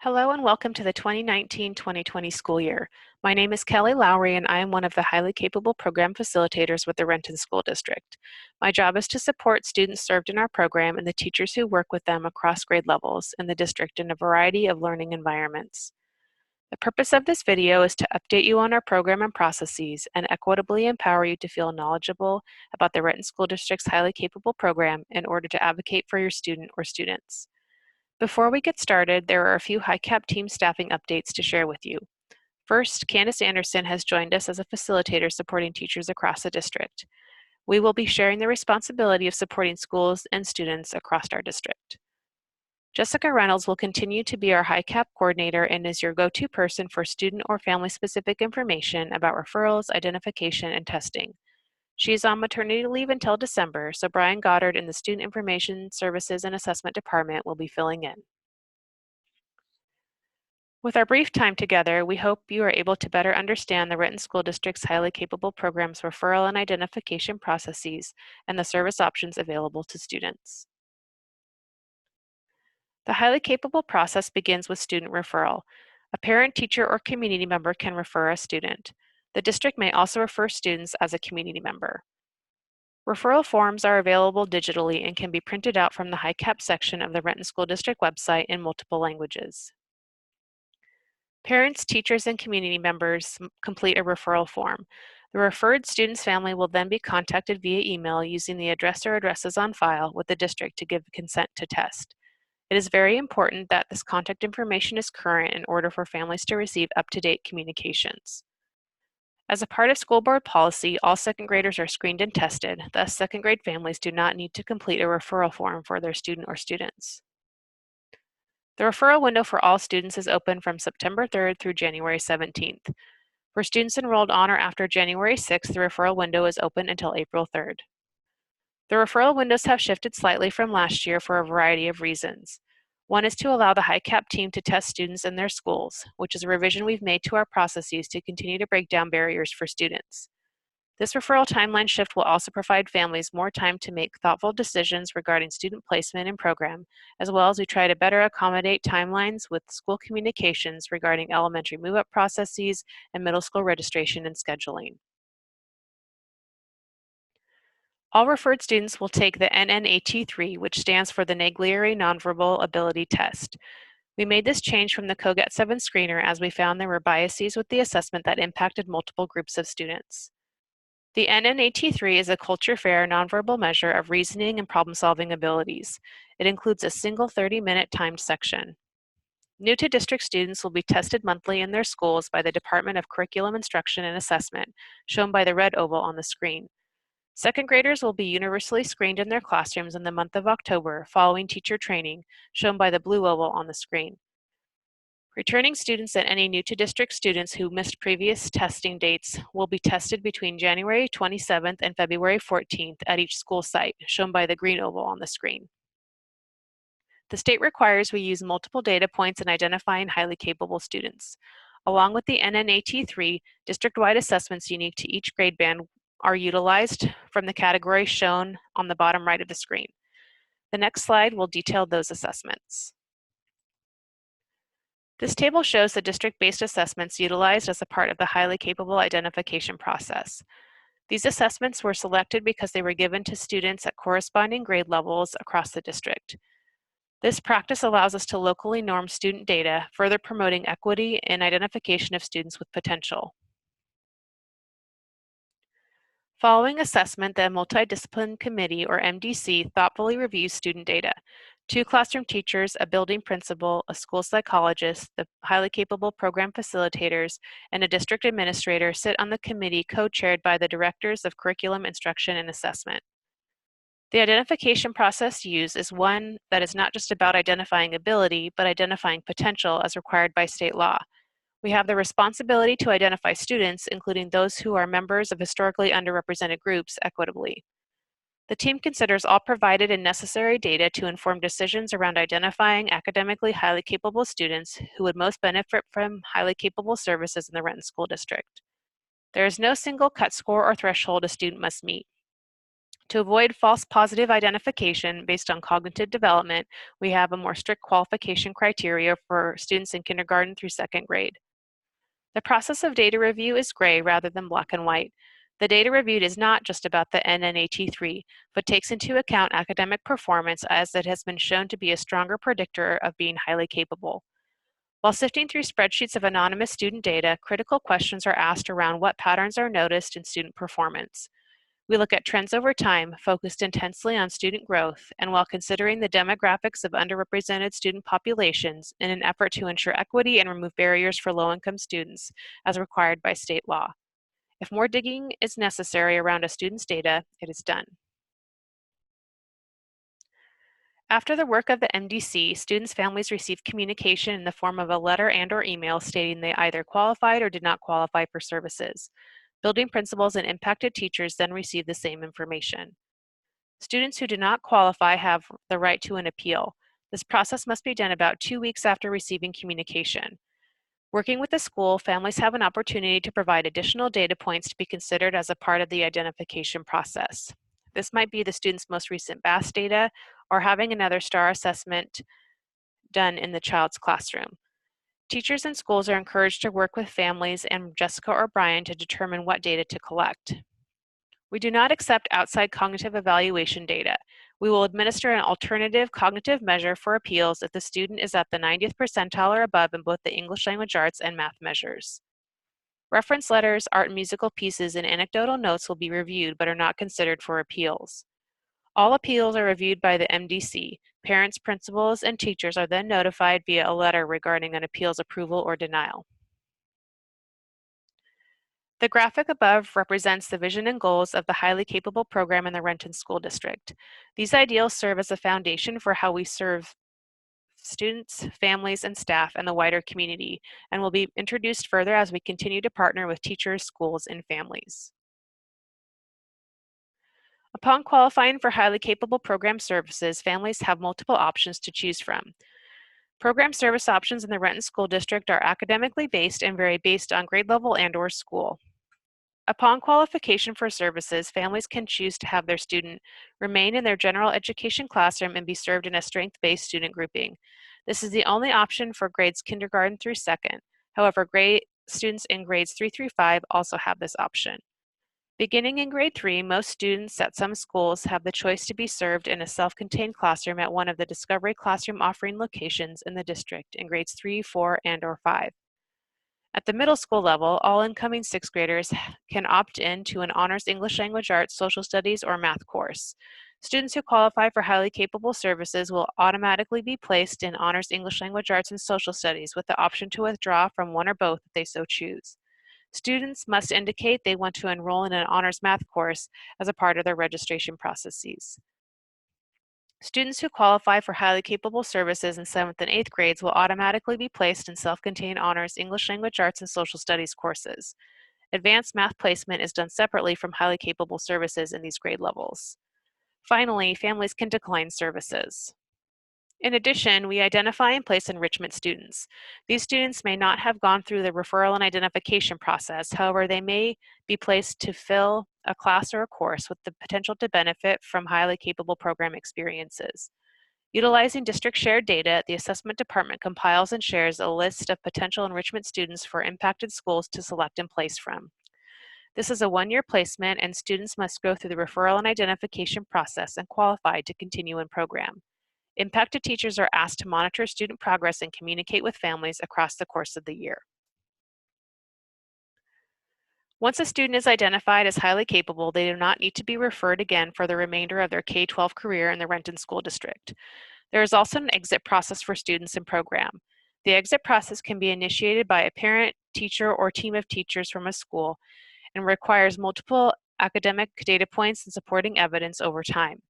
Hello and welcome to the 2019-2020 school year. My name is Kelly Lowry and I am one of the highly capable program facilitators with the Renton School District. My job is to support students served in our program and the teachers who work with them across grade levels in the district in a variety of learning environments. The purpose of this video is to update you on our program and processes and equitably empower you to feel knowledgeable about the Renton School District's highly capable program in order to advocate for your student or students. Before we get started, there are a few HiCap team staffing updates to share with you. First, Candace Anderson has joined us as a facilitator supporting teachers across the district. We will be sharing the responsibility of supporting schools and students across our district. Jessica Reynolds will continue to be our HiCap coordinator and is your go-to person for student or family-specific information about referrals, identification, and testing. She is on maternity leave until December, so Brian Goddard in the Student Information Services and Assessment Department will be filling in. With our brief time together, we hope you are able to better understand the Renton School District's highly capable programs, referral and identification processes, and the service options available to students. The highly capable process begins with student referral. A parent, teacher, or community member can refer a student. The district may also refer students as a community member. Referral forms are available digitally and can be printed out from the HiCap section of the Renton School District website in multiple languages. Parents, teachers, and community members complete a referral form. The referred student's family will then be contacted via email using the address or addresses on file with the district to give consent to test. It is very important that this contact information is current in order for families to receive up-to-date communications. As a part of school board policy, all second graders are screened and tested, thus second grade families do not need to complete a referral form for their student or students. The referral window for all students is open from September 3rd through January 17th. For students enrolled on or after January 6th, the referral window is open until April 3rd. The referral windows have shifted slightly from last year for a variety of reasons. One is to allow the HiCap team to test students in their schools, which is a revision we've made to our processes to continue to break down barriers for students. This referral timeline shift will also provide families more time to make thoughtful decisions regarding student placement and program, as well as we try to better accommodate timelines with school communications regarding elementary move-up processes and middle school registration and scheduling. All referred students will take the NNAT3, which stands for the Naglieri Nonverbal Ability Test. We made this change from the COGAT-7 screener as we found there were biases with the assessment that impacted multiple groups of students. The NNAT3 is a culture-fair nonverbal measure of reasoning and problem-solving abilities. It includes a single 30-minute timed section. New to district students will be tested monthly in their schools by the Department of Curriculum Instruction and Assessment, shown by the red oval on the screen. Second graders will be universally screened in their classrooms in the month of October following teacher training, shown by the blue oval on the screen. Returning students and any new to district students who missed previous testing dates will be tested between January 27th and February 14th at each school site, shown by the green oval on the screen. The state requires we use multiple data points in identifying highly capable students. Along with the NNAT3, district-wide assessments unique to each grade band are utilized from the categories shown on the bottom right of the screen. The next slide will detail those assessments. This table shows the district-based assessments utilized as a part of the highly capable identification process. These assessments were selected because they were given to students at corresponding grade levels across the district. This practice allows us to locally norm student data, further promoting equity and identification of students with potential. Following assessment, the Multidiscipline Committee, or MDC, thoughtfully reviews student data. 2 classroom teachers, a building principal, a school psychologist, the highly capable program facilitators, and a district administrator sit on the committee co-chaired by the directors of curriculum, instruction, and assessment. The identification process used is one that is not just about identifying ability, but identifying potential as required by state law. We have the responsibility to identify students, including those who are members of historically underrepresented groups, equitably. The team considers all provided and necessary data to inform decisions around identifying academically highly capable students who would most benefit from highly capable services in the Renton School District. There is no single cut score or threshold a student must meet. To avoid false positive identification based on cognitive development, we have a more strict qualification criteria for students in kindergarten through second grade. The process of data review is gray rather than black and white. The data reviewed is not just about the NNAT3, but takes into account academic performance as it has been shown to be a stronger predictor of being highly capable. While sifting through spreadsheets of anonymous student data, critical questions are asked around what patterns are noticed in student performance. We look at trends over time, focused intensely on student growth, and while considering the demographics of underrepresented student populations in an effort to ensure equity and remove barriers for low-income students, as required by state law. If more digging is necessary around a student's data, it is done. After the work of the MDC, students' families receive communication in the form of a letter and/or email stating they either qualified or did not qualify for services. Building principals and impacted teachers then receive the same information. Students who do not qualify have the right to an appeal. This process must be done about 2 weeks after receiving communication. Working with the school, families have an opportunity to provide additional data points to be considered as a part of the identification process. This might be the student's most recent BAS data or having another STAR assessment done in the child's classroom. Teachers and schools are encouraged to work with families and Jessica or Brian to determine what data to collect. We do not accept outside cognitive evaluation data. We will administer an alternative cognitive measure for appeals if the student is at the 90th percentile or above in both the English language arts and math measures. Reference letters, art and musical pieces, and anecdotal notes will be reviewed but are not considered for appeals. All appeals are reviewed by the MDC. Parents, principals, and teachers are then notified via a letter regarding an appeal's approval or denial. The graphic above represents the vision and goals of the highly capable program in the Renton School District. These ideals serve as a foundation for how we serve students, families, and staff in the wider community, and will be introduced further as we continue to partner with teachers, schools, and families. Upon qualifying for highly capable program services, families have multiple options to choose from. Program service options in the Renton School District are academically based and vary based on grade level and/or school. Upon qualification for services, families can choose to have their student remain in their general education classroom and be served in a strength-based student grouping. This is the only option for grades kindergarten through second. However, students in grades 3 through 5 also have this option. Beginning in grade 3, most students at some schools have the choice to be served in a self-contained classroom at one of the Discovery Classroom offering locations in the district in grades 3, 4, and/or 5. At the middle school level, all incoming 6th graders can opt in to an honors English language arts, social studies, or math course. Students who qualify for highly capable services will automatically be placed in honors English language arts and social studies with the option to withdraw from one or both if they so choose. Students must indicate they want to enroll in an honors math course as a part of their registration processes. Students who qualify for highly capable services in 7th and 8th grades will automatically be placed in self-contained honors English language arts and social studies courses. Advanced math placement is done separately from highly capable services in these grade levels. Finally, families can decline services. In addition, we identify and place enrichment students. These students may not have gone through the referral and identification process. However, they may be placed to fill a class or a course with the potential to benefit from highly capable program experiences. Utilizing district shared data, the assessment department compiles and shares a list of potential enrichment students for impacted schools to select and place from. This is a one-year placement, and students must go through the referral and identification process and qualify to continue in program. Impacted teachers are asked to monitor student progress and communicate with families across the course of the year. Once a student is identified as highly capable, they do not need to be referred again for the remainder of their K-12 career in the Renton School District. There is also an exit process for students in program. The exit process can be initiated by a parent, teacher, or team of teachers from a school and requires multiple academic data points and supporting evidence over time.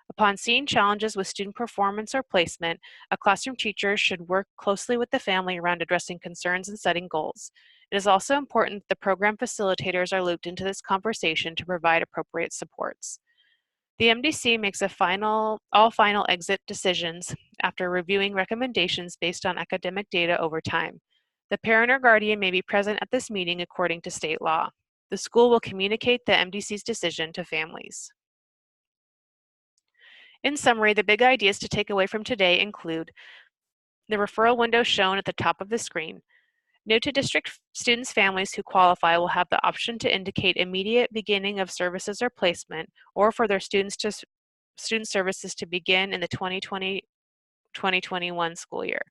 Upon seeing challenges with student performance or placement, a classroom teacher should work closely with the family around addressing concerns and setting goals. It is also important that the program facilitators are looped into this conversation to provide appropriate supports. The MDC makes all final exit decisions after reviewing recommendations based on academic data over time. The parent or guardian may be present at this meeting according to state law. The school will communicate the MDC's decision to families. In summary, the big ideas to take away from today include the referral window shown at the top of the screen. New to district students' families who qualify will have the option to indicate immediate beginning of services or placement, or for their student services to begin in the 2020-2021 school year.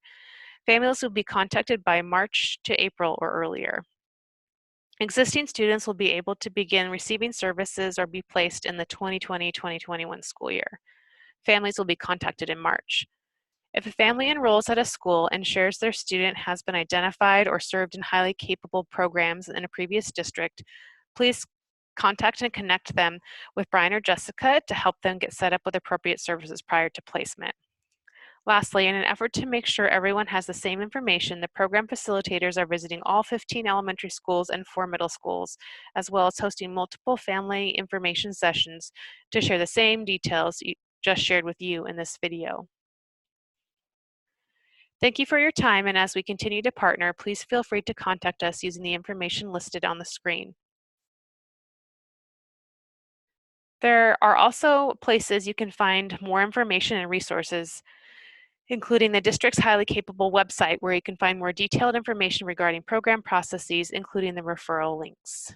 Families will be contacted by March to April or earlier. Existing students will be able to begin receiving services or be placed in the 2020-2021 school year. Families will be contacted in March. If a family enrolls at a school and shares their student has been identified or served in highly capable programs in a previous district, please contact and connect them with Brian or Jessica to help them get set up with appropriate services prior to placement. Lastly, in an effort to make sure everyone has the same information, the program facilitators are visiting all 15 elementary schools and 4 middle schools, as well as hosting multiple family information sessions to share the same details just shared with you in this video. Thank you for your time, and as we continue to partner, please feel free to contact us using the information listed on the screen. There are also places you can find more information and resources, including the district's highly capable website, where you can find more detailed information regarding program processes, including the referral links.